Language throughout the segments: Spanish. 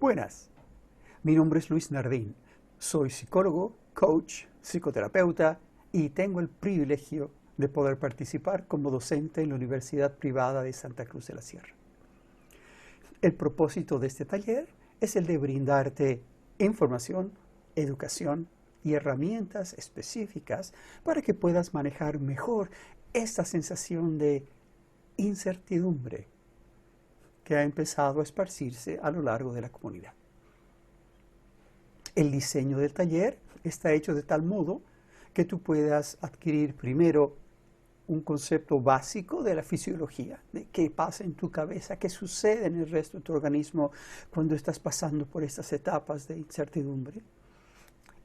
Buenas, mi nombre es Luis Nardín, soy psicólogo, coach, psicoterapeuta y tengo el privilegio de poder participar como docente en la Universidad Privada de Santa Cruz de la Sierra. El propósito de este taller es el de brindarte información, educación y herramientas específicas para que puedas manejar mejor esta sensación de incertidumbre que ha empezado a esparcirse a lo largo de la comunidad. El diseño del taller está hecho de tal modo que tú puedas adquirir primero un concepto básico de la fisiología, de qué pasa en tu cabeza, qué sucede en el resto de tu organismo cuando estás pasando por estas etapas de incertidumbre.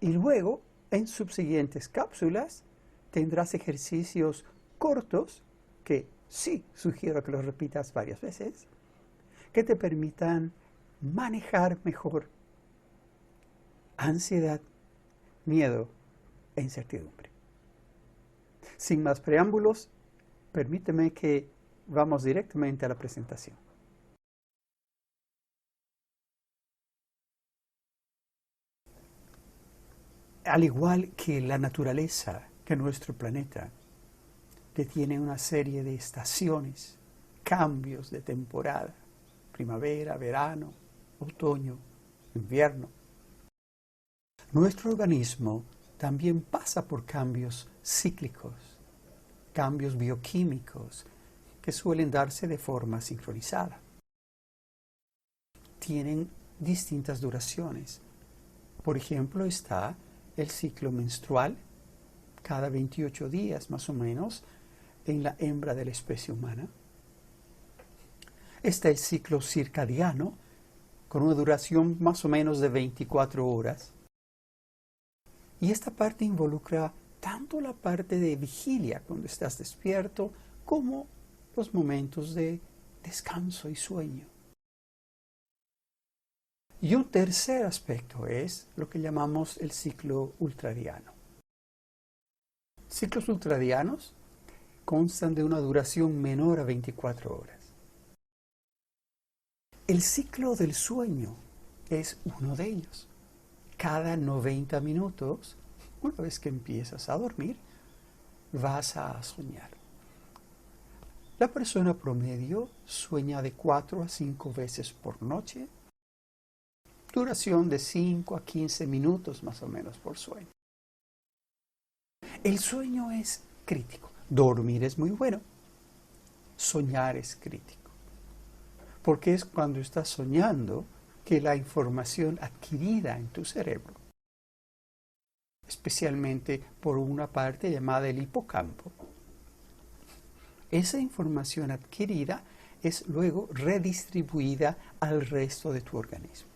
Y luego, en subsiguientes cápsulas, tendrás ejercicios cortos, que sí sugiero que los repitas varias veces, que te permitan manejar mejor ansiedad, miedo e incertidumbre. Sin más preámbulos, permíteme que vamos directamente a la presentación. Al igual que la naturaleza, que nuestro planeta, que tiene una serie de estaciones, cambios de temporada, primavera, verano, otoño, invierno, nuestro organismo también pasa por cambios cíclicos, cambios bioquímicos que suelen darse de forma sincronizada. Tienen distintas duraciones. Por ejemplo, está el ciclo menstrual, cada 28 días más o menos, en la hembra de la especie humana. Está el ciclo circadiano, con una duración más o menos de 24 horas. Y esta parte involucra tanto la parte de vigilia, cuando estás despierto, como los momentos de descanso y sueño. Y un tercer aspecto es lo que llamamos el ciclo ultradiano. Ciclos ultradianos constan de una duración menor a 24 horas. El ciclo del sueño es uno de ellos. Cada 90 minutos, una vez que empiezas a dormir, vas a soñar. La persona promedio sueña de 4 a 5 veces por noche, duración de 5 a 15 minutos más o menos por sueño. El sueño es crítico. Dormir es muy bueno. Soñar es crítico. Porque es cuando estás soñando que la información adquirida en tu cerebro, especialmente por una parte llamada el hipocampo, esa información adquirida es luego redistribuida al resto de tu organismo.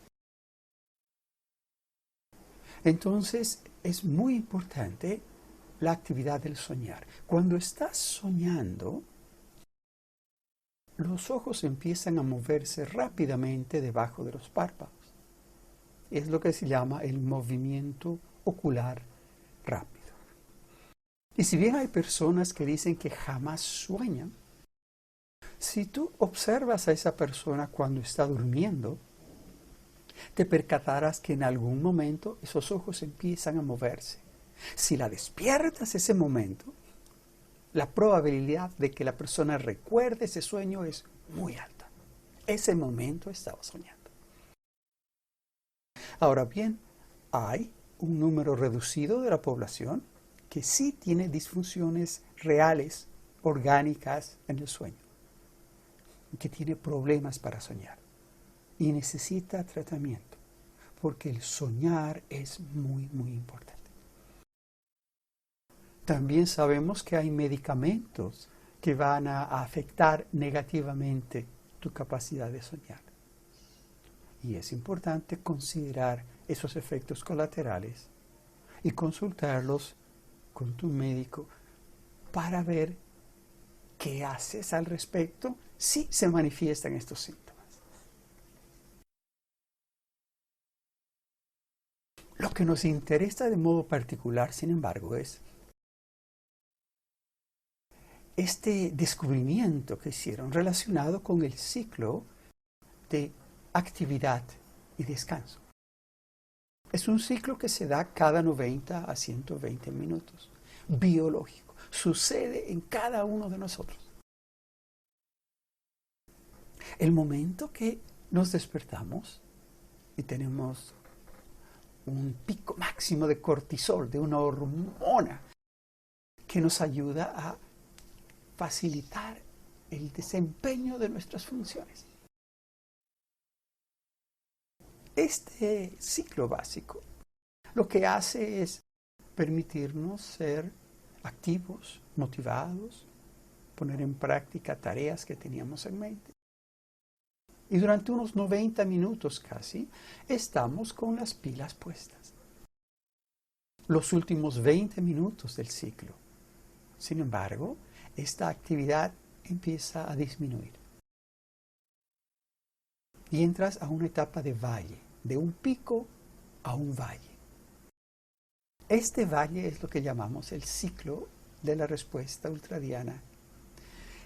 Entonces, es muy importante la actividad del soñar. Cuando estás soñando, los ojos empiezan a moverse rápidamente debajo de los párpados. Es lo que se llama el movimiento ocular rápido. Y si bien hay personas que dicen que jamás sueñan, si tú observas a esa persona cuando está durmiendo, te percatarás que en algún momento esos ojos empiezan a moverse. Si la despiertas ese momento, la probabilidad de que la persona recuerde ese sueño es muy alta. Ese momento estaba soñando. Ahora bien, hay un número reducido de la población que sí tiene disfunciones reales, orgánicas en el sueño, que tiene problemas para soñar y necesita tratamiento, porque el soñar es muy, muy importante. También sabemos que hay medicamentos que van a afectar negativamente tu capacidad de soñar. Y es importante considerar esos efectos colaterales y consultarlos con tu médico para ver qué haces al respecto si se manifiestan estos síntomas. Lo que nos interesa de modo particular, sin embargo, es este descubrimiento que hicieron relacionado con el ciclo de actividad y descanso. Es un ciclo que se da cada 90 a 120 minutos, biológico. Sucede en cada uno de nosotros. El momento que nos despertamos y tenemos un pico máximo de cortisol, de una hormona que nos ayuda a facilitar el desempeño de nuestras funciones. Este ciclo básico lo que hace es permitirnos ser activos, motivados, poner en práctica tareas que teníamos en mente. Y durante unos 90 minutos casi, estamos con las pilas puestas. Los últimos 20 minutos del ciclo. Sin embargo, esta actividad empieza a disminuir. Y entras a una etapa de valle, de un pico a un valle. Este valle es lo que llamamos el ciclo de la respuesta ultradiana,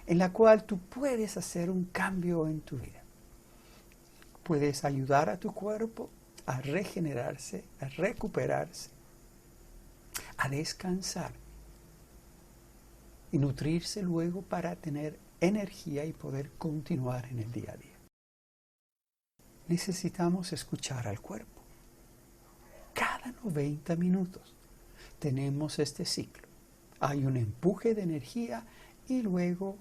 en la cual tú puedes hacer un cambio en tu vida. Puedes ayudar a tu cuerpo a regenerarse, a recuperarse, a descansar y nutrirse luego para tener energía y poder continuar en el día a día. Necesitamos escuchar al cuerpo. Cada 90 minutos tenemos este ciclo. Hay un empuje de energía y luego,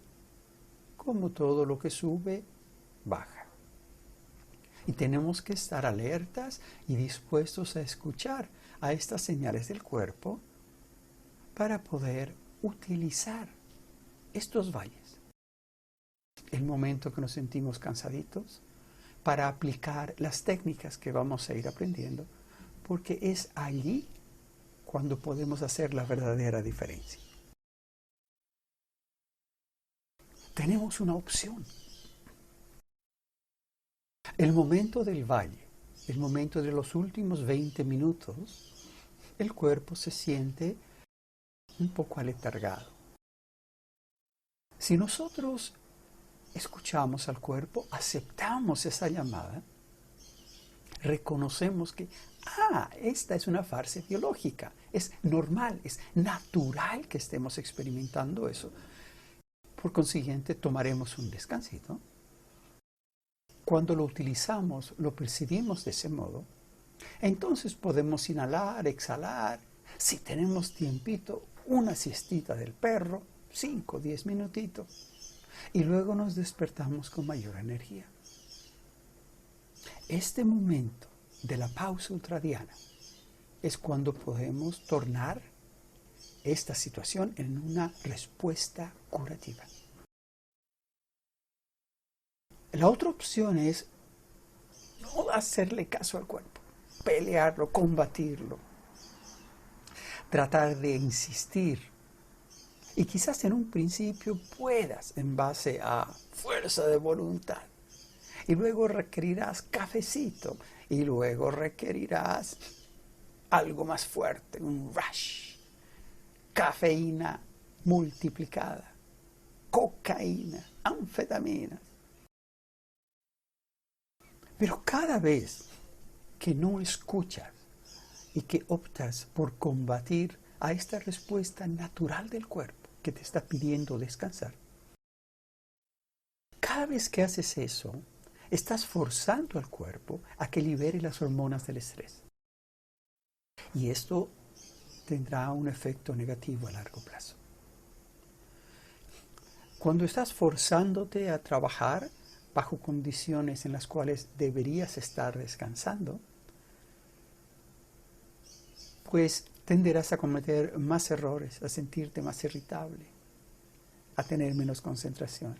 como todo lo que sube, baja. Y tenemos que estar alertas y dispuestos a escuchar a estas señales del cuerpo para poder utilizar estos valles. El momento que nos sentimos cansaditos, para aplicar las técnicas que vamos a ir aprendiendo, porque es allí cuando podemos hacer la verdadera diferencia. Tenemos una opción. El momento del valle, el momento de los últimos 20 minutos, el cuerpo se siente un poco aletargado. Si nosotros escuchamos al cuerpo, aceptamos esa llamada, reconocemos que, esta es una fase biológica, es normal, es natural que estemos experimentando eso. Por consiguiente, tomaremos un descansito. Cuando lo utilizamos, lo percibimos de ese modo, entonces podemos inhalar, exhalar. Si tenemos tiempito, una siestita del perro, 5 o 10 minutitos, y luego nos despertamos con mayor energía. Este momento de la pausa ultradiana es cuando podemos tornar esta situación en una respuesta curativa. La otra opción es no hacerle caso al cuerpo, pelearlo, combatirlo, tratar de insistir. Y quizás en un principio puedas en base a fuerza de voluntad. Y luego requerirás cafecito. Y luego requerirás algo más fuerte, un rush. Cafeína multiplicada, cocaína, anfetaminas. Pero cada vez que no escuchas y que optas por combatir a esta respuesta natural del cuerpo que te está pidiendo descansar, cada vez que haces eso, estás forzando al cuerpo a que libere las hormonas del estrés. Y esto tendrá un efecto negativo a largo plazo. Cuando estás forzándote a trabajar bajo condiciones en las cuales deberías estar descansando, pues tenderás a cometer más errores, a sentirte más irritable, a tener menos concentración.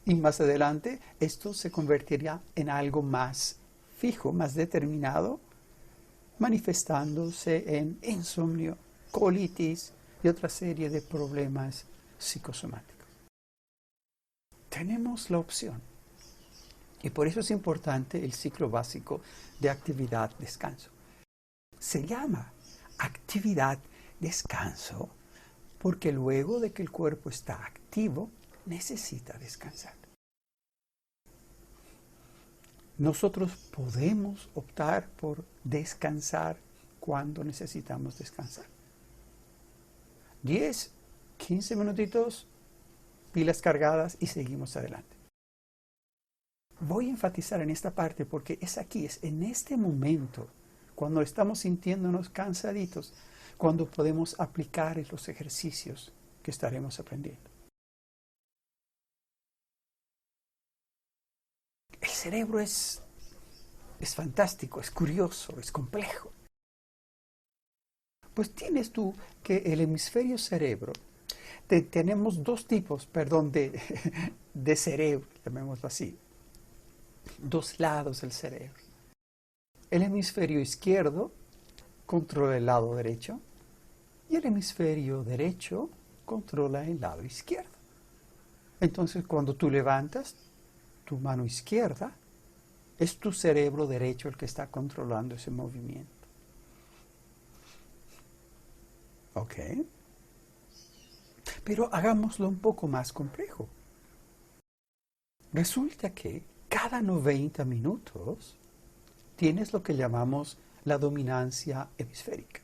Y más adelante esto se convertirá en algo más fijo, más determinado, manifestándose en insomnio, colitis y otra serie de problemas psicosomáticos. Tenemos la opción. Y por eso es importante el ciclo básico de actividad-descanso. Se llama actividad-descanso porque luego de que el cuerpo está activo, necesita descansar. nosotros podemos optar por descansar cuando necesitamos descansar. 10, 15 minutitos, pilas cargadas y seguimos adelante. Voy a enfatizar en esta parte porque es aquí, es en este momento, cuando estamos sintiéndonos cansaditos, cuando podemos aplicar los ejercicios que estaremos aprendiendo. El cerebro es fantástico, es curioso, es complejo. Pues tienes tú que el hemisferio cerebro, tenemos dos tipos, de cerebro, llamémoslo así. Dos lados del cerebro. El hemisferio izquierdo controla el lado derecho y el hemisferio derecho controla el lado izquierdo. Entonces, cuando tú levantas tu mano izquierda, es tu cerebro derecho el que está controlando ese movimiento. ¿Ok? Pero hagámoslo un poco más complejo. Resulta que cada 90 minutos tienes lo que llamamos la dominancia hemisférica.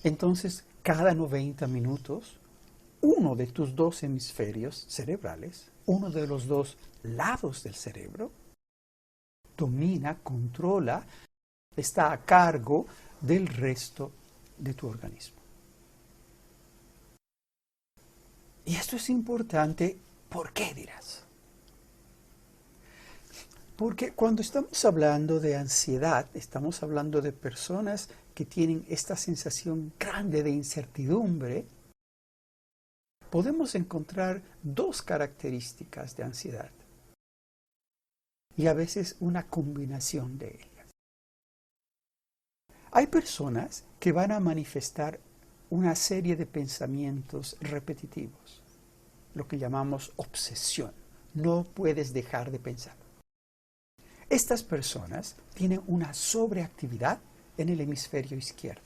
Entonces, cada 90 minutos, uno de tus dos hemisferios cerebrales, uno de los dos lados del cerebro, domina, controla, está a cargo del resto de tu organismo. Y esto es importante, ¿por qué dirás? Porque cuando estamos hablando de ansiedad, estamos hablando de personas que tienen esta sensación grande de incertidumbre, podemos encontrar dos características de ansiedad y a veces una combinación de ellas. Hay personas que van a manifestar una serie de pensamientos repetitivos, lo que llamamos obsesión. No puedes dejar de pensar. Estas personas tienen una sobreactividad en el hemisferio izquierdo.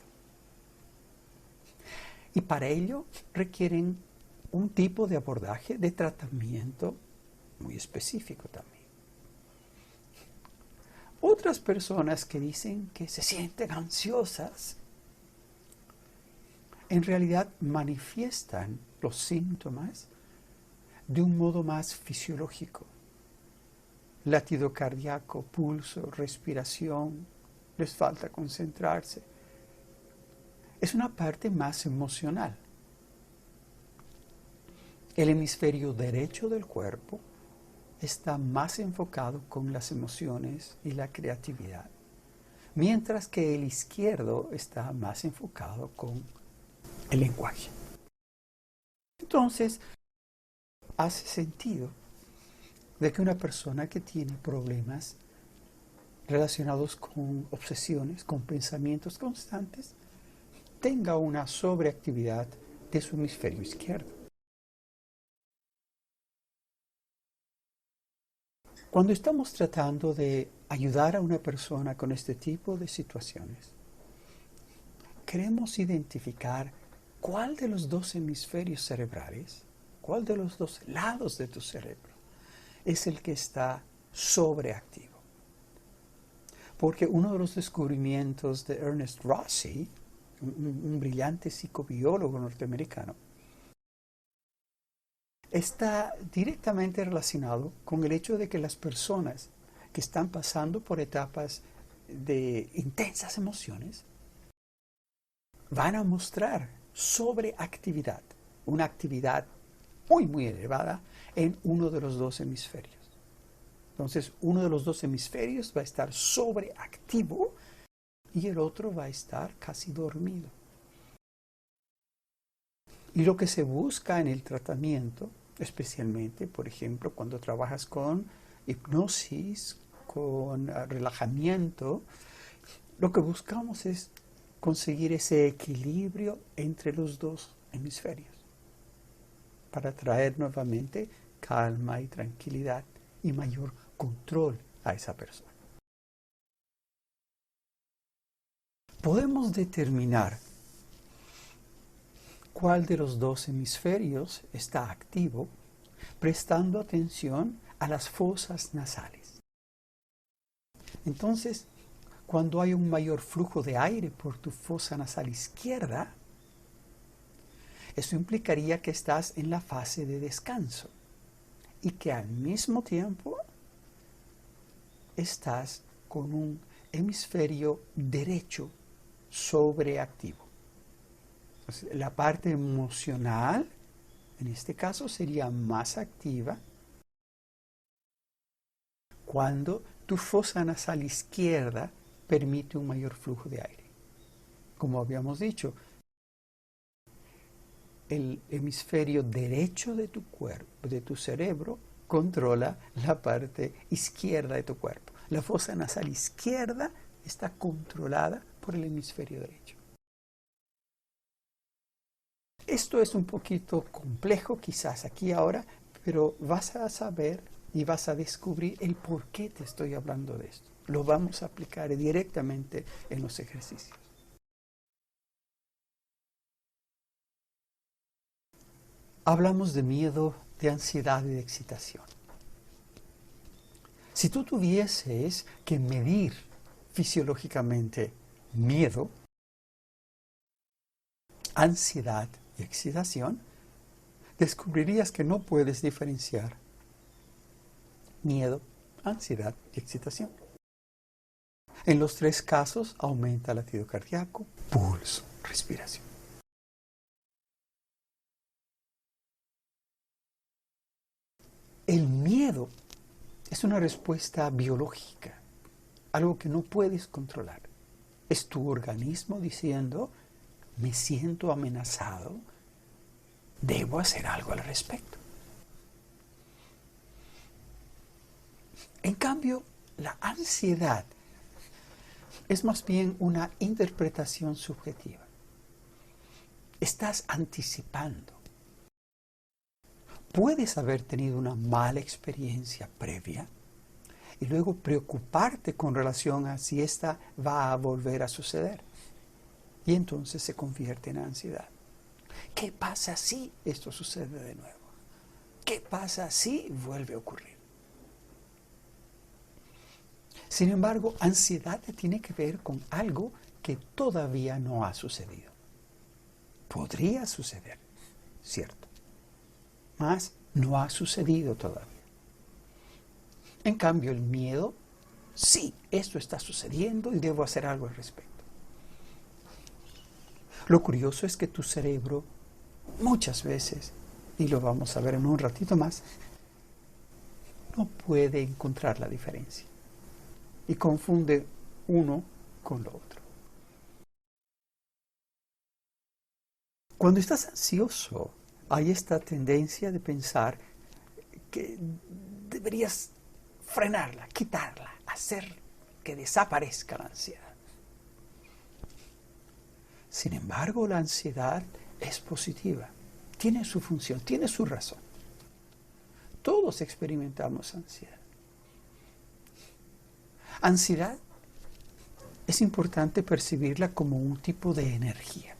Y para ello requieren un tipo de abordaje de tratamiento muy específico también. Otras personas que dicen que se sienten ansiosas, en realidad manifiestan los síntomas de un modo más fisiológico. Latido cardíaco, pulso, respiración, les falta concentrarse. Es una parte más emocional. El hemisferio derecho del cuerpo está más enfocado con las emociones y la creatividad, mientras que el izquierdo está más enfocado con el lenguaje. Entonces, hace sentido de que una persona que tiene problemas relacionados con obsesiones, con pensamientos constantes, tenga una sobreactividad de su hemisferio izquierdo. Cuando estamos tratando de ayudar a una persona con este tipo de situaciones, queremos identificar cuál de los dos hemisferios cerebrales, cuál de los dos lados de tu cerebro es el que está sobreactivo. Porque uno de los descubrimientos de Ernest Rossi, un brillante psicobiólogo norteamericano, está directamente relacionado con el hecho de que las personas que están pasando por etapas de intensas emociones van a mostrar sobreactividad, una actividad muy elevada en uno de los dos hemisferios. Entonces, uno de los dos hemisferios va a estar sobreactivo y el otro va a estar casi dormido. Y lo que se busca en el tratamiento, especialmente, por ejemplo, cuando trabajas con hipnosis, con relajamiento, lo que buscamos es conseguir ese equilibrio entre los dos hemisferios para traer nuevamente calma y tranquilidad y mayor control a esa persona. Podemos determinar cuál de los dos hemisferios está activo prestando atención a las fosas nasales. Entonces, cuando hay un mayor flujo de aire por tu fosa nasal izquierda, eso implicaría que estás en la fase de descanso y que al mismo tiempo estás con un hemisferio derecho sobreactivo. La parte emocional, en este caso, sería más activa cuando tu fosa nasal izquierda permite un mayor flujo de aire. Como habíamos dicho, el hemisferio derecho de tu cuerpo, de tu cerebro, controla la parte izquierda de tu cuerpo. La fosa nasal izquierda está controlada por el hemisferio derecho. Esto es un poquito complejo quizás aquí ahora, pero vas a saber y vas a descubrir el por qué te estoy hablando de esto. Lo vamos a aplicar directamente en los ejercicios. Hablamos de miedo, de ansiedad y de excitación. Si tú tuvieses que medir fisiológicamente miedo, ansiedad y excitación, descubrirías que no puedes diferenciar miedo, ansiedad y excitación. En los tres casos aumenta el latido cardíaco, pulso, respiración. El miedo es una respuesta biológica, algo que no puedes controlar. Es tu organismo diciendo, me siento amenazado, debo hacer algo al respecto. En cambio, la ansiedad es más bien una interpretación subjetiva. Estás anticipando. Puedes haber tenido una mala experiencia previa y luego preocuparte con relación a si esta va a volver a suceder. Y entonces se convierte en ansiedad. ¿Qué pasa si esto sucede de nuevo? ¿Qué pasa si vuelve a ocurrir? Sin embargo, ansiedad tiene que ver con algo que todavía no ha sucedido. Podría suceder, cierto, mas no ha sucedido todavía. En cambio, el miedo, sí, esto está sucediendo y debo hacer algo al respecto. Lo curioso es que tu cerebro muchas veces, y lo vamos a ver en un ratito más, no puede encontrar la diferencia y confunde uno con lo otro. Cuando estás ansioso, hay esta tendencia de pensar que deberías frenarla, quitarla, hacer que desaparezca la ansiedad. Sin embargo, la ansiedad es positiva, tiene su función, tiene su razón. Todos experimentamos ansiedad. Ansiedad es importante percibirla como un tipo de energía.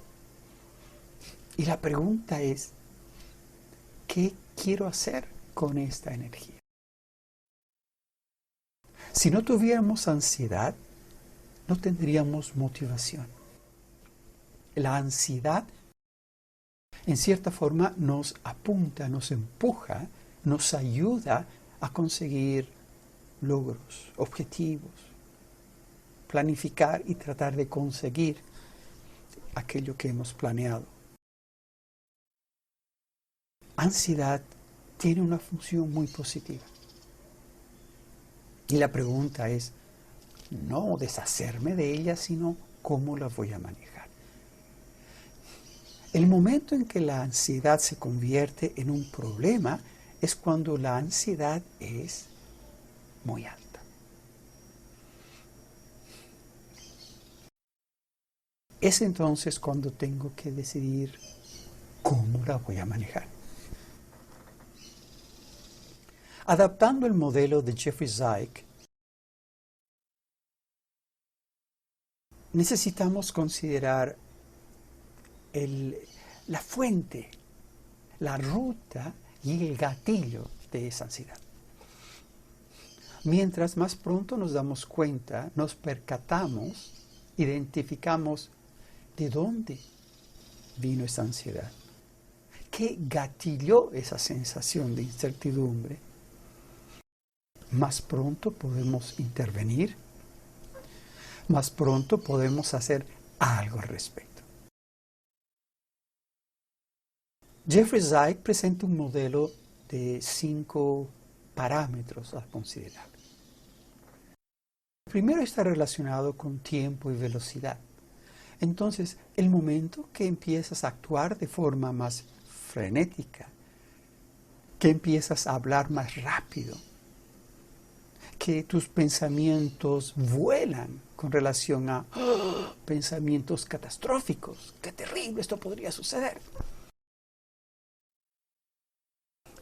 Y la pregunta es, ¿qué quiero hacer con esta energía? Si no tuviéramos ansiedad, no tendríamos motivación. La ansiedad, en cierta forma, nos apunta, nos empuja, nos ayuda a conseguir logros, objetivos, planificar y tratar de conseguir aquello que hemos planeado. Ansiedad tiene una función muy positiva. Y la pregunta es, no deshacerme de ella, sino cómo la voy a manejar. El momento en que la ansiedad se convierte en un problema es cuando la ansiedad es muy alta. Es entonces cuando tengo que decidir cómo la voy a manejar. Adaptando el modelo de Jeffrey Zeik, necesitamos considerar la fuente, la ruta y el gatillo de esa ansiedad. Mientras más pronto nos damos cuenta, nos percatamos, identificamos de dónde vino esa ansiedad, qué gatilló esa sensación de incertidumbre, más pronto podemos intervenir, más pronto podemos hacer algo al respecto. Jeffrey Zeig presenta un modelo de 5 parámetros a considerar. El primero está relacionado con tiempo y velocidad. Entonces, el momento que empiezas a actuar de forma más frenética, que empiezas a hablar más rápido, que tus pensamientos vuelan con relación a pensamientos catastróficos. ¡Qué terrible esto podría suceder!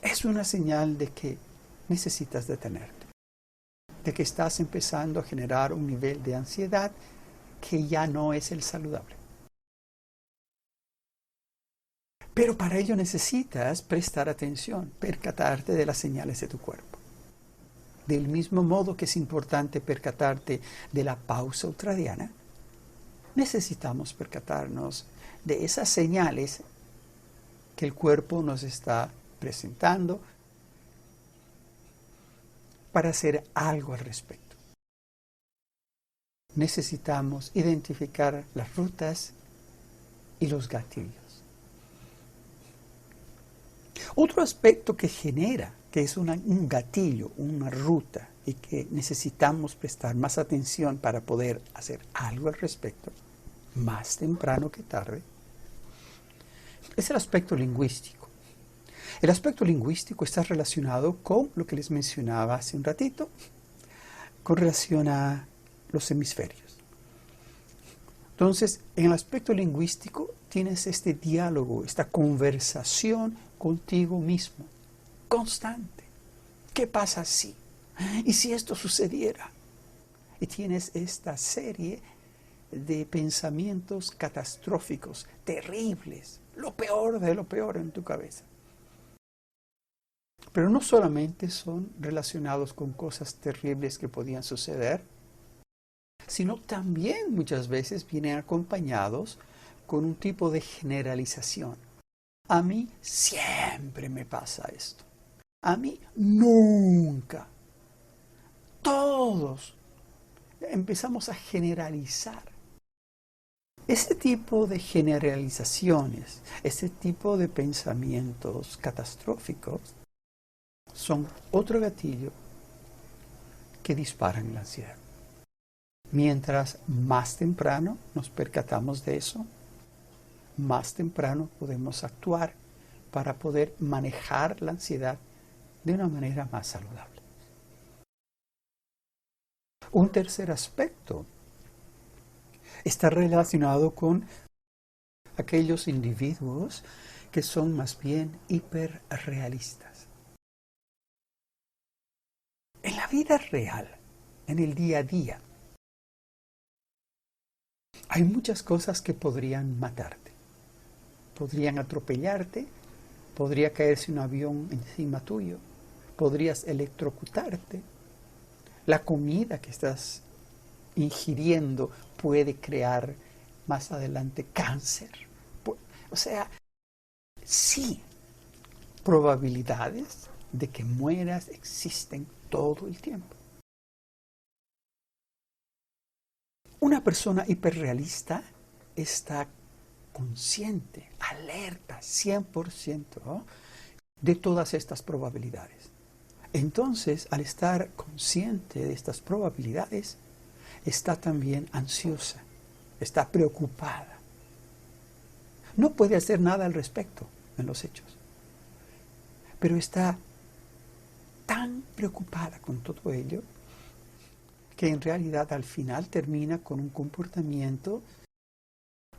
Es una señal de que necesitas detenerte, de que estás empezando a generar un nivel de ansiedad que ya no es el saludable. Pero para ello necesitas prestar atención, percatarte de las señales de tu cuerpo. Del mismo modo que es importante percatarte de la pausa ultradiana, necesitamos percatarnos de esas señales que el cuerpo nos está presentando para hacer algo al respecto. Necesitamos identificar las rutas y los gatillos. Otro aspecto que genera, que es un gatillo, una ruta, y que necesitamos prestar más atención para poder hacer algo al respecto, más temprano que tarde, es el aspecto lingüístico. El aspecto lingüístico está relacionado con lo que les mencionaba hace un ratito, con relación a los hemisferios. Entonces, en el aspecto lingüístico tienes este diálogo, esta conversación contigo mismo, constante. ¿Qué pasa si? ¿Y si esto sucediera? Y tienes esta serie de pensamientos catastróficos, terribles, lo peor de lo peor en tu cabeza. Pero no solamente son relacionados con cosas terribles que podían suceder, sino también muchas veces vienen acompañados con un tipo de generalización. A mí siempre me pasa esto. A mí nunca. Todos empezamos a generalizar. Ese tipo de generalizaciones, ese tipo de pensamientos catastróficos, son otro gatillo que disparan la ansiedad. Mientras más temprano nos percatamos de eso, más temprano podemos actuar para poder manejar la ansiedad de una manera más saludable. Un tercer aspecto está relacionado con aquellos individuos que son más bien hiperrealistas. En la vida real, en el día a día, hay muchas cosas que podrían matarte. Podrían atropellarte, podría caerse un avión encima tuyo, podrías electrocutarte. La comida que estás ingiriendo puede crear más adelante cáncer. O sea, sí, probabilidades de que mueras existen todo el tiempo. Una persona hiperrealista está consciente, alerta, 100% de todas estas probabilidades. Entonces, al estar consciente de estas probabilidades, está también ansiosa, está preocupada. No puede hacer nada al respecto en los hechos, pero está tan preocupada con todo ello que en realidad al final termina con un comportamiento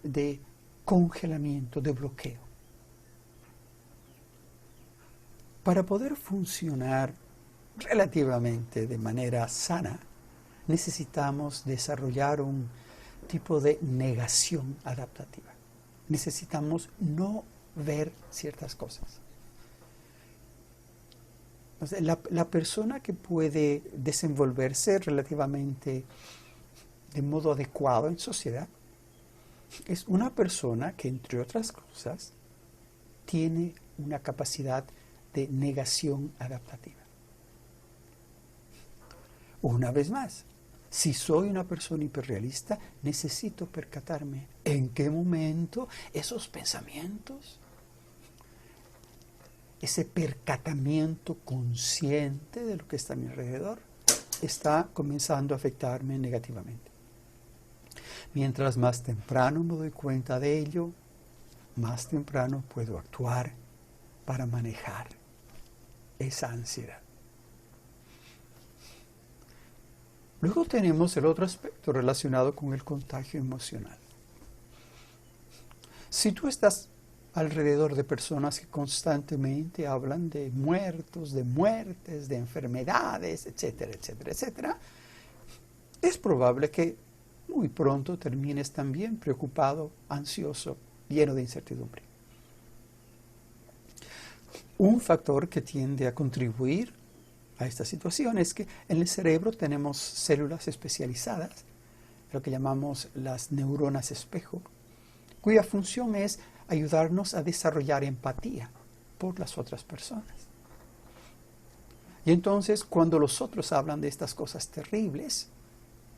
de congelamiento, de bloqueo. Para poder funcionar relativamente de manera sana, necesitamos desarrollar un tipo de negación adaptativa. Necesitamos no ver ciertas cosas. O sea, la persona que puede desenvolverse relativamente de modo adecuado en sociedad es una persona que, entre otras cosas, tiene una capacidad de negación adaptativa. Una vez más, si soy una persona hiperrealista, necesito percatarme en qué momento esos pensamientos, ese percatamiento consciente de lo que está a mi alrededor, está comenzando a afectarme negativamente. Mientras más temprano me doy cuenta de ello, más temprano puedo actuar para manejar esa ansiedad. Luego tenemos el otro aspecto relacionado con el contagio emocional. Si tú estás alrededor de personas que constantemente hablan de muertos, de muertes, de enfermedades, etcétera, etcétera, etcétera, es probable que muy pronto termines también preocupado, ansioso, lleno de incertidumbre. Un factor que tiende a contribuir a esta situación es que en el cerebro tenemos células especializadas, lo que llamamos las neuronas espejo, cuya función es ayudarnos a desarrollar empatía por las otras personas. Y entonces, cuando los otros hablan de estas cosas terribles,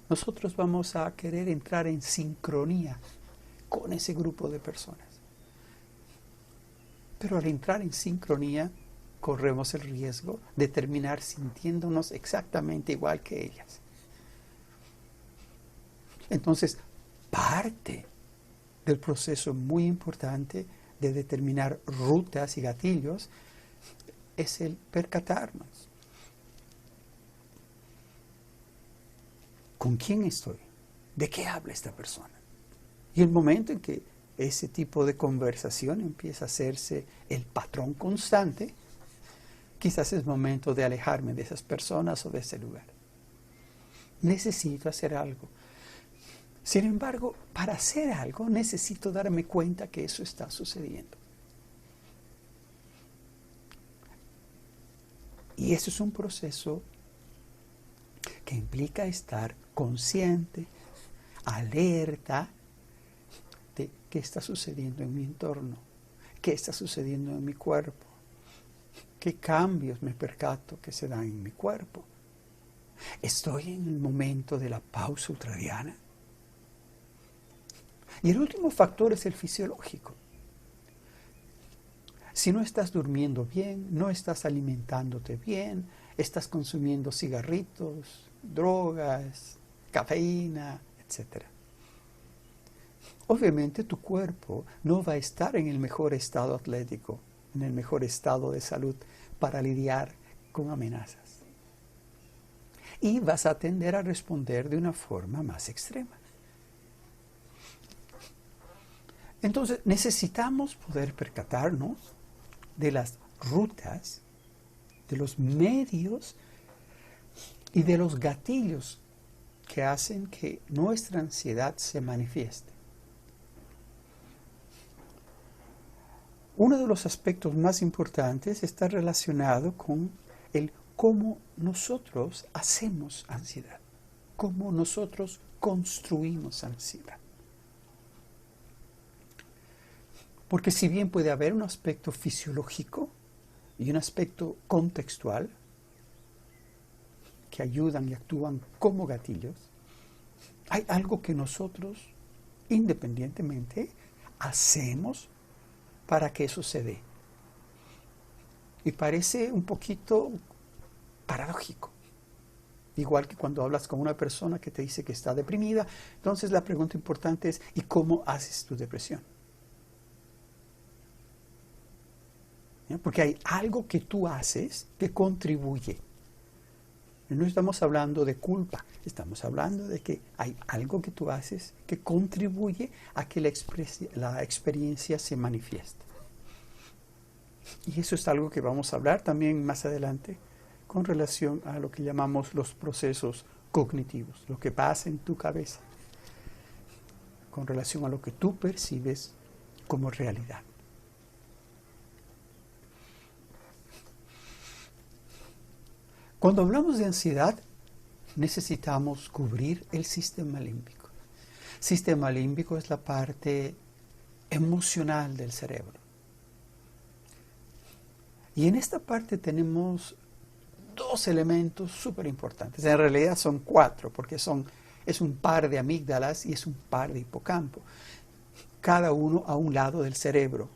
nosotros vamos a querer entrar en sincronía con ese grupo de personas. Pero al entrar en sincronía, corremos el riesgo de terminar sintiéndonos exactamente igual que ellas. Entonces, parte del proceso muy importante de determinar rutas y gatillos es el percatarnos. ¿Con quién estoy? ¿De qué habla esta persona? Y el momento en que ese tipo de conversación empieza a hacerse el patrón constante, quizás es momento de alejarme de esas personas o de ese lugar. Necesito hacer algo. Sin embargo, para hacer algo necesito darme cuenta que eso está sucediendo. Y eso es un proceso que implica estar consciente, alerta de qué está sucediendo en mi entorno, qué está sucediendo en mi cuerpo, qué cambios me percato que se dan en mi cuerpo. ¿Estoy en el momento de la pausa ultradiana? Y el último factor es el fisiológico. Si no estás durmiendo bien, no estás alimentándote bien, estás consumiendo cigarritos, drogas, cafeína, etc. Obviamente tu cuerpo no va a estar en el mejor estado atlético, en el mejor estado de salud para lidiar con amenazas. Y vas a tender a responder de una forma más extrema. Entonces necesitamos poder percatarnos de las rutas, de los medios y de los gatillos que hacen que nuestra ansiedad se manifieste. Uno de los aspectos más importantes está relacionado con el cómo nosotros hacemos ansiedad, cómo nosotros construimos ansiedad. Porque si bien puede haber un aspecto fisiológico y un aspecto contextual que ayudan y actúan como gatillos, hay algo que nosotros, independientemente, hacemos para que eso se dé. Y parece un poquito paradójico. Igual que cuando hablas con una persona que te dice que está deprimida, entonces la pregunta importante es, ¿y cómo haces tu depresión? Porque hay algo que tú haces que contribuye. No estamos hablando de culpa, estamos hablando de que hay algo que tú haces que contribuye a que la experiencia se manifieste. Y eso es algo que vamos a hablar también más adelante con relación a lo que llamamos los procesos cognitivos, lo que pasa en tu cabeza, con relación a lo que tú percibes como realidad. Cuando hablamos de ansiedad, necesitamos cubrir el sistema límbico. El sistema límbico es la parte emocional del cerebro. Y en esta parte tenemos dos elementos súper importantes. En realidad son cuatro, porque es un par de amígdalas y es un par de hipocampo. Cada uno a un lado del cerebro,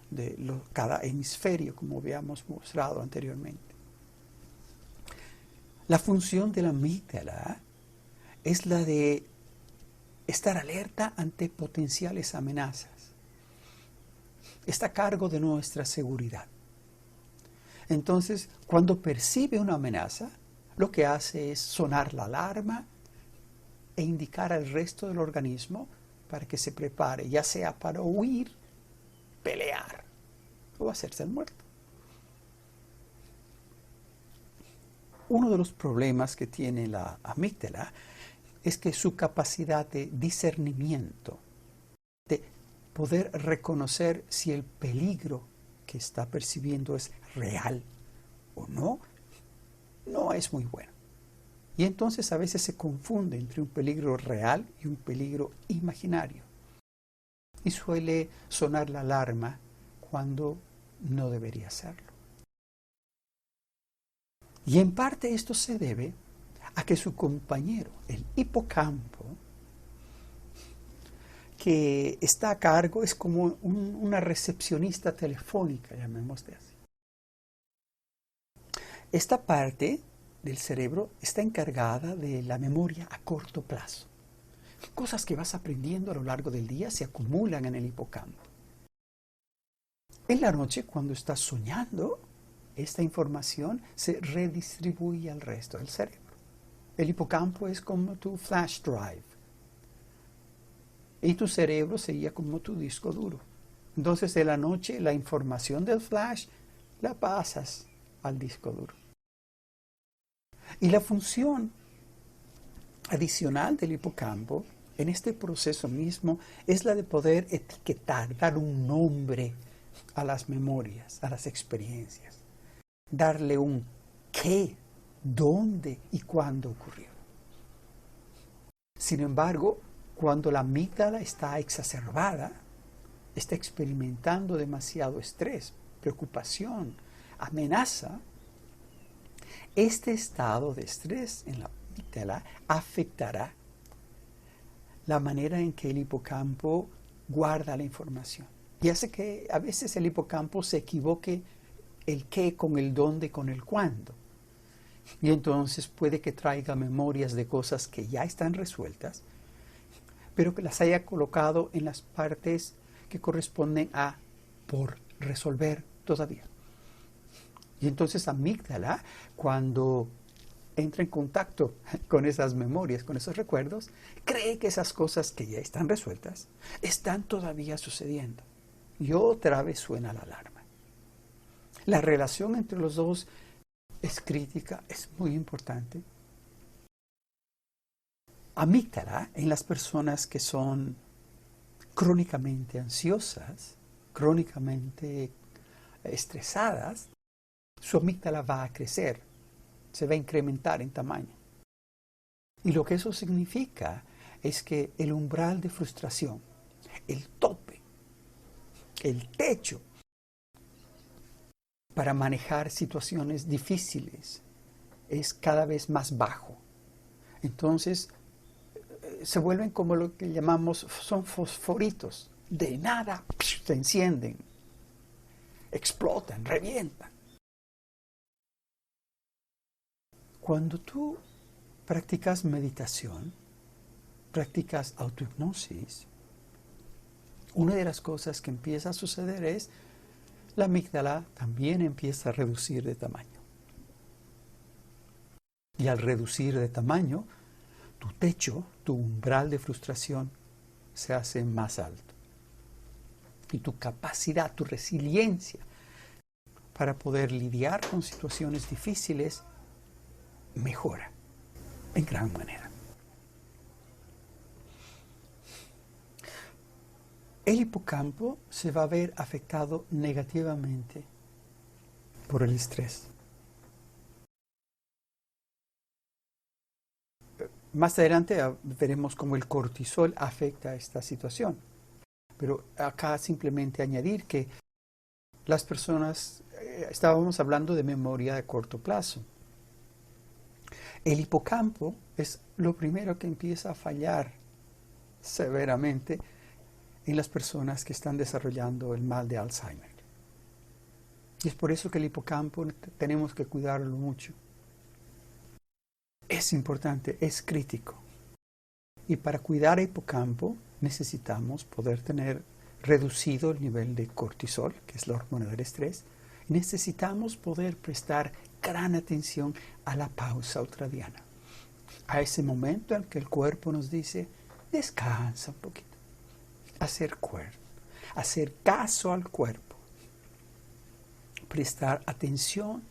cada hemisferio, como habíamos mostrado anteriormente. La función de la amígdala es la de estar alerta ante potenciales amenazas. Está a cargo de nuestra seguridad. Entonces, cuando percibe una amenaza, lo que hace es sonar la alarma e indicar al resto del organismo para que se prepare, ya sea para huir, pelear o hacerse el muerto. Uno de los problemas que tiene la amígdala es que su capacidad de discernimiento, de poder reconocer si el peligro que está percibiendo es real o no, no es muy buena. Y entonces a veces se confunde entre un peligro real y un peligro imaginario. Y suele sonar la alarma cuando no debería hacerlo. Y en parte esto se debe a que su compañero, el hipocampo, que está a cargo, es como una recepcionista telefónica, llamémosle así. Esta parte del cerebro está encargada de la memoria a corto plazo. Cosas que vas aprendiendo a lo largo del día se acumulan en el hipocampo. En la noche, cuando estás soñando, esta información se redistribuye al resto del cerebro. El hipocampo es como tu flash drive. Y tu cerebro sería como tu disco duro. Entonces, en la noche, la información del flash la pasas al disco duro. Y la función adicional del hipocampo en este proceso mismo es la de poder etiquetar, dar un nombre a las memorias, a las experiencias. Darle un qué, dónde y cuándo ocurrió. Sin embargo, cuando la amígdala está exacerbada, está experimentando demasiado estrés, preocupación, amenaza, este estado de estrés en la amígdala afectará la manera en que el hipocampo guarda la información. Y hace que a veces el hipocampo se equivoque el qué con el dónde, con el cuándo. Y entonces puede que traiga memorias de cosas que ya están resueltas, pero que las haya colocado en las partes que corresponden a por resolver todavía. Y entonces amígdala, cuando entra en contacto con esas memorias, con esos recuerdos, cree que esas cosas que ya están resueltas están todavía sucediendo. Y otra vez suena la alarma. La relación entre los dos es crítica, es muy importante. Amígdala en las personas que son crónicamente ansiosas, crónicamente estresadas, su amígdala va a crecer, se va a incrementar en tamaño. Y lo que eso significa es que el umbral de frustración, el tope, el techo para manejar situaciones difíciles es cada vez más bajo. Entonces, se vuelven como lo que llamamos, son fosforitos. De nada se encienden, explotan, revientan. Cuando tú practicas meditación, practicas autohipnosis, una de las cosas que empieza a suceder es la amígdala también empieza a reducir de tamaño. Y al reducir de tamaño, tu techo, tu umbral de frustración se hace más alto. Y tu capacidad, tu resiliencia para poder lidiar con situaciones difíciles mejora en gran manera. El hipocampo se va a ver afectado negativamente por el estrés. Más adelante veremos cómo el cortisol afecta a esta situación. Pero acá simplemente añadir que las personas, estábamos hablando de memoria de corto plazo. El hipocampo es lo primero que empieza a fallar severamente en las personas que están desarrollando el mal de Alzheimer. Y es por eso que el hipocampo tenemos que cuidarlo mucho. Es importante, es crítico. Y para cuidar el hipocampo necesitamos poder tener reducido el nivel de cortisol, que es la hormona del estrés. Necesitamos poder prestar gran atención a la pausa ultradiana. A ese momento en que el cuerpo nos dice, descansa un poquito. Hacer caso al cuerpo. Prestar atención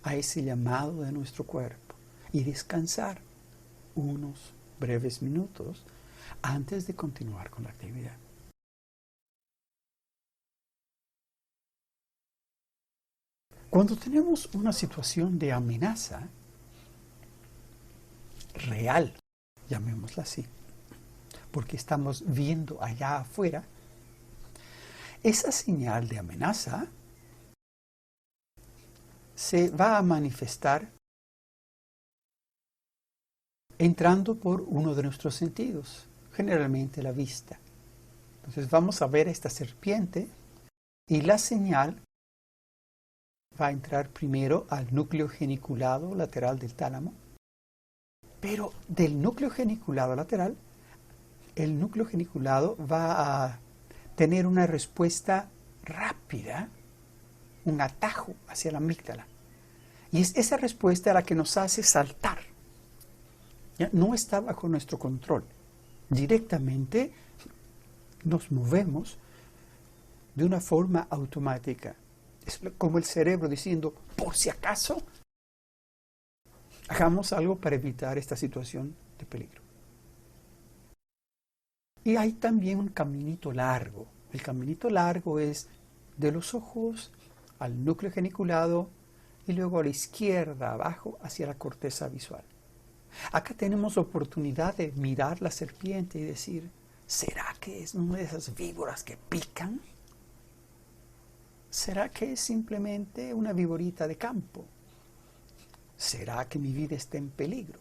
a ese llamado de nuestro cuerpo y descansar unos breves minutos antes de continuar con la actividad. Cuando tenemos una situación de amenaza real, llamémosla así, porque estamos viendo allá afuera, esa señal de amenaza se va a manifestar entrando por uno de nuestros sentidos, generalmente la vista. Entonces vamos a ver esta serpiente y la señal va a entrar primero al núcleo geniculado lateral del tálamo, pero del núcleo geniculado lateral, el núcleo geniculado va a tener una respuesta rápida, un atajo hacia la amígdala. Y es esa respuesta la que nos hace saltar. ¿Ya? No está bajo nuestro control. Directamente nos movemos de una forma automática. Es como el cerebro diciendo, por si acaso, hagamos algo para evitar esta situación de peligro. Y hay también un caminito largo. El caminito largo es de los ojos al núcleo geniculado y luego a la izquierda, abajo, hacia la corteza visual. Acá tenemos oportunidad de mirar la serpiente y decir, ¿será que es una de esas víboras que pican? ¿Será que es simplemente una víborita de campo? ¿Será que mi vida está en peligro?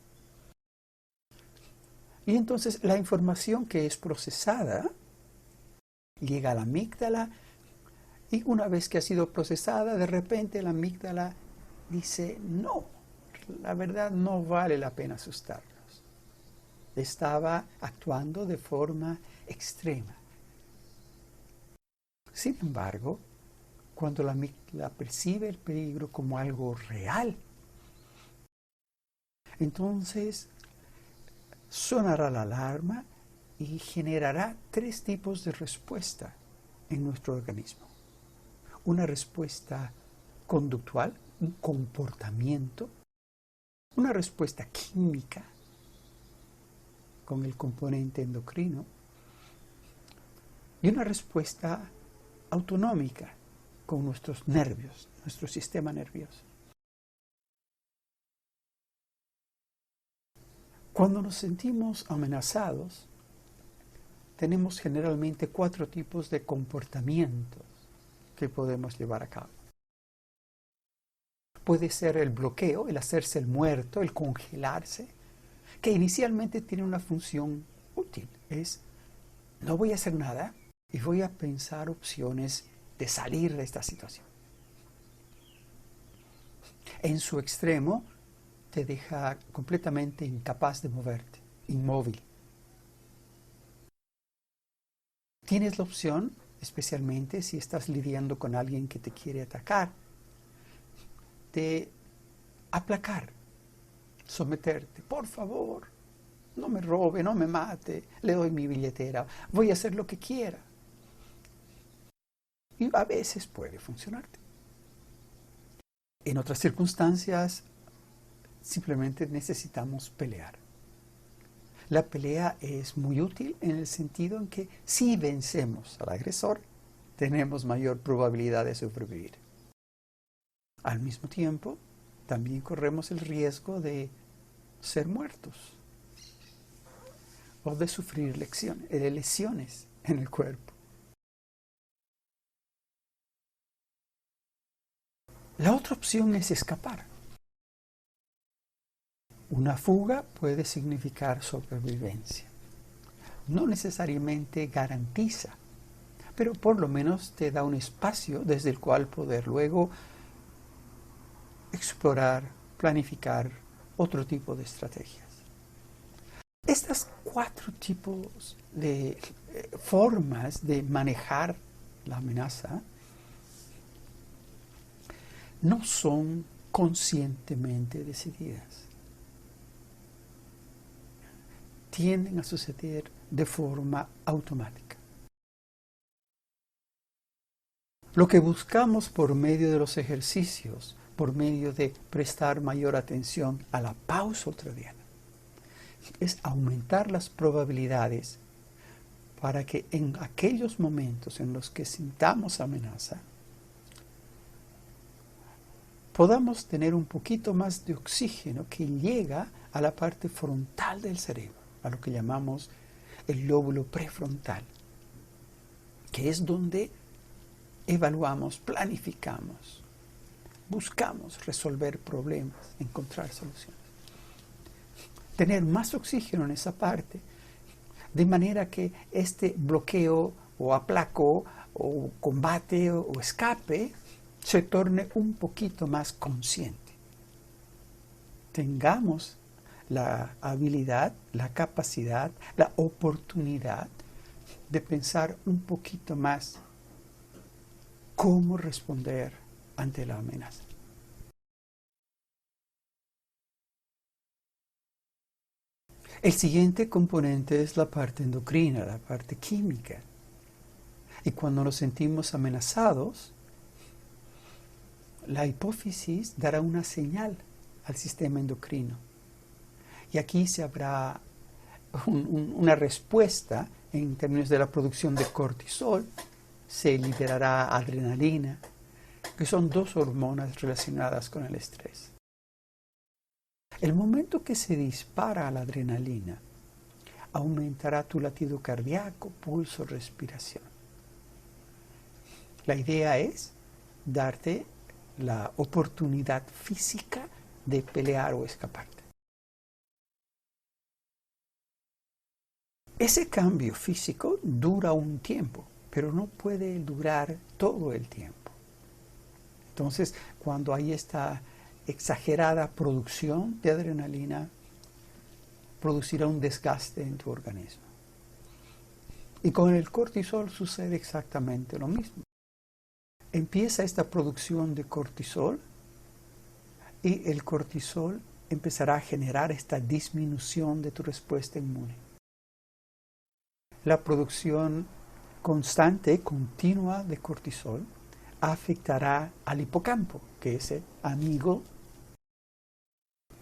Y entonces la información que es procesada llega a la amígdala y una vez que ha sido procesada, de repente la amígdala dice, no, la verdad no vale la pena asustarnos. Estaba actuando de forma extrema. Sin embargo, cuando la amígdala percibe el peligro como algo real, entonces sonará la alarma y generará 3 tipos de respuesta en nuestro organismo. Una respuesta conductual, un comportamiento, una respuesta química con el componente endocrino y una respuesta autonómica con nuestros nervios, nuestro sistema nervioso. Cuando nos sentimos amenazados, tenemos generalmente 4 tipos de comportamientos que podemos llevar a cabo. Puede ser el bloqueo, el hacerse el muerto, el congelarse, que inicialmente tiene una función útil. Es, no voy a hacer nada y voy a pensar opciones de salir de esta situación. En su extremo, te deja completamente incapaz de moverte, inmóvil. Tienes la opción, especialmente si estás lidiando con alguien que te quiere atacar, de aplacar, someterte. Por favor, no me robe, no me mate, le doy mi billetera, voy a hacer lo que quiera. Y a veces puede funcionarte. En otras circunstancias, simplemente necesitamos pelear. La pelea es muy útil en el sentido en que si vencemos al agresor, tenemos mayor probabilidad de sobrevivir. Al mismo tiempo, también corremos el riesgo de ser muertos. o de sufrir lesiones en el cuerpo. La otra opción es escapar. Una fuga puede significar sobrevivencia. No necesariamente garantiza, pero por lo menos te da un espacio desde el cual poder luego explorar, planificar otro tipo de estrategias. Estas 4 tipos de formas de manejar la amenaza no son conscientemente decididas. Tienden a suceder de forma automática. Lo que buscamos por medio de los ejercicios, por medio de prestar mayor atención a la pausa ultradiana, es aumentar las probabilidades para que en aquellos momentos en los que sintamos amenaza, podamos tener un poquito más de oxígeno que llega a la parte frontal del cerebro, a lo que llamamos el lóbulo prefrontal, que es donde evaluamos, planificamos, buscamos resolver problemas, encontrar soluciones. Tener más oxígeno en esa parte, de manera que este bloqueo o aplaco o combate o escape se torne un poquito más consciente. Tengamos la habilidad, la capacidad, la oportunidad de pensar un poquito más cómo responder ante la amenaza. El siguiente componente es la parte endocrina, la parte química. Y cuando nos sentimos amenazados, la hipófisis dará una señal al sistema endocrino. Y aquí se habrá una respuesta en términos de la producción de cortisol, se liberará adrenalina, que son 2 hormonas relacionadas con el estrés. El momento que se dispara la adrenalina, aumentará tu latido cardíaco, pulso, respiración. La idea es darte la oportunidad física de pelear o escaparte. Ese cambio físico dura un tiempo, pero no puede durar todo el tiempo. Entonces, cuando hay esta exagerada producción de adrenalina, producirá un desgaste en tu organismo. Y con el cortisol sucede exactamente lo mismo. Empieza esta producción de cortisol y el cortisol empezará a generar esta disminución de tu respuesta inmune. La producción constante, continua de cortisol afectará al hipocampo, que es el amigo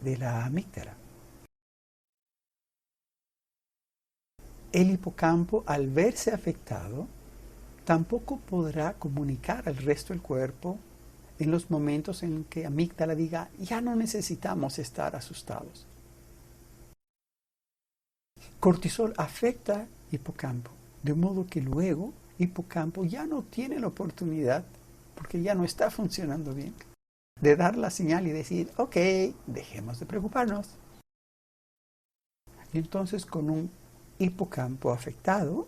de la amígdala. El hipocampo, al verse afectado, tampoco podrá comunicar al resto del cuerpo en los momentos en que la amígdala diga, ya no necesitamos estar asustados. Cortisol afecta hipocampo, de modo que luego hipocampo ya no tiene la oportunidad, porque ya no está funcionando bien, de dar la señal y decir, ok, dejemos de preocuparnos. Y entonces con un hipocampo afectado,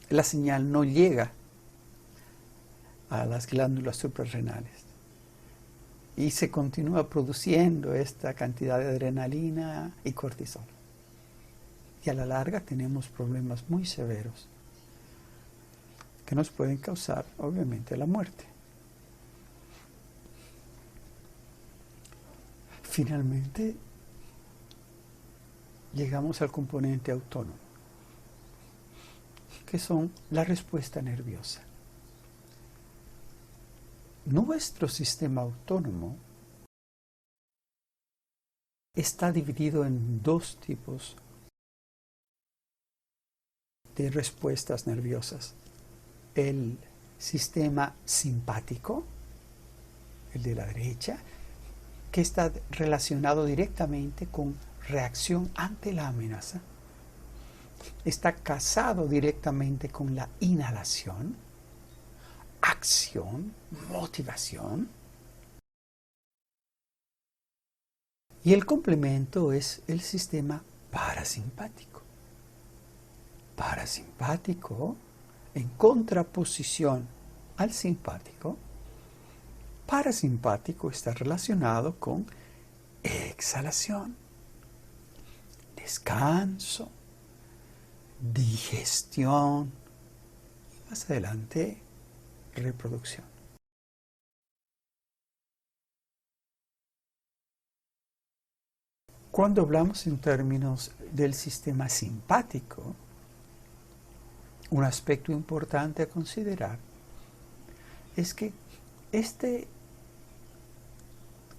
la señal no llega a las glándulas suprarrenales y se continúa produciendo esta cantidad de adrenalina y cortisol. Y a la larga tenemos problemas muy severos que nos pueden causar, obviamente, la muerte. Finalmente, llegamos al componente autónomo, que son la respuesta nerviosa. Nuestro sistema autónomo está dividido en 2 tipos de respuestas nerviosas. El sistema simpático, el de la derecha, que está relacionado directamente con reacción ante la amenaza, está casado directamente con la inhalación, acción, motivación. Y el complemento es el sistema parasimpático. Parasimpático, en contraposición al simpático, parasimpático está relacionado con exhalación, descanso, digestión y más adelante reproducción. Cuando hablamos en términos del sistema simpático, un aspecto importante a considerar es que este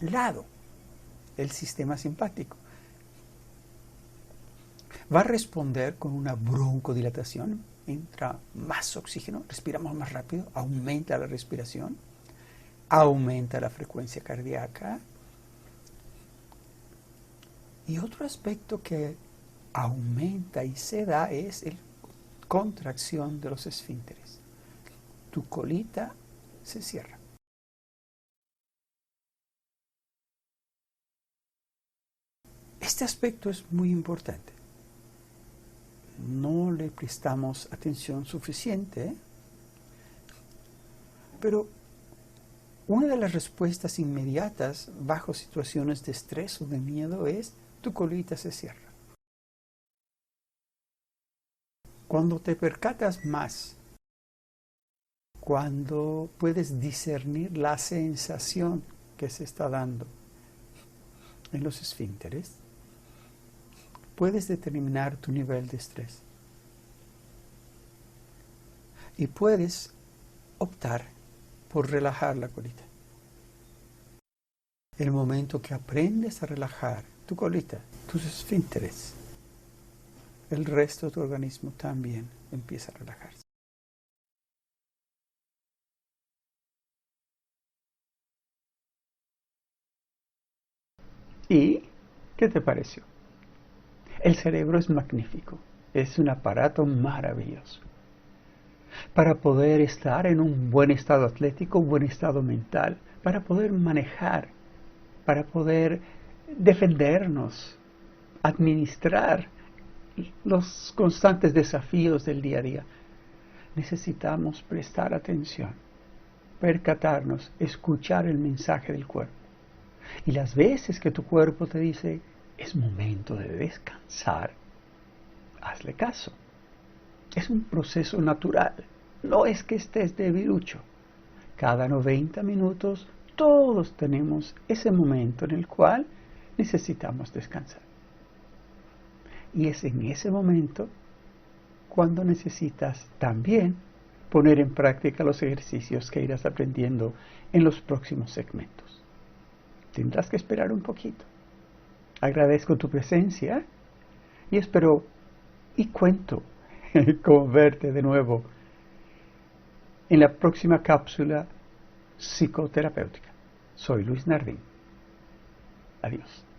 lado del sistema simpático va a responder con una broncodilatación, entra más oxígeno, respiramos más rápido, aumenta la respiración, aumenta la frecuencia cardíaca. Y otro aspecto que aumenta y se da es la contracción de los esfínteres. Tu colita se cierra. Este aspecto es muy importante. No le prestamos atención suficiente, pero una de las respuestas inmediatas bajo situaciones de estrés o de miedo es tu colita se cierra. Cuando te percatas más, cuando puedes discernir la sensación que se está dando en los esfínteres, puedes determinar tu nivel de estrés. Y puedes optar por relajar la colita. El momento que aprendes a relajar tu colita, tus esfínteres, el resto de tu organismo también empieza a relajarse. ¿Y qué te pareció? El cerebro es magnífico, es un aparato maravilloso. Para poder estar en un buen estado atlético, un buen estado mental, para poder manejar, para poder defendernos, administrar los constantes desafíos del día a día, necesitamos prestar atención, percatarnos, escuchar el mensaje del cuerpo. Y las veces que tu cuerpo te dice, es momento de descansar, hazle caso. Es un proceso natural, no es que estés debilucho. Cada 90 minutos todos tenemos ese momento en el cual necesitamos descansar. Y es en ese momento cuando necesitas también poner en práctica los ejercicios que irás aprendiendo en los próximos segmentos. Tendrás que esperar un poquito. Agradezco tu presencia y espero y cuento con verte de nuevo en la próxima cápsula psicoterapéutica. Soy Luis Nardín. Adiós.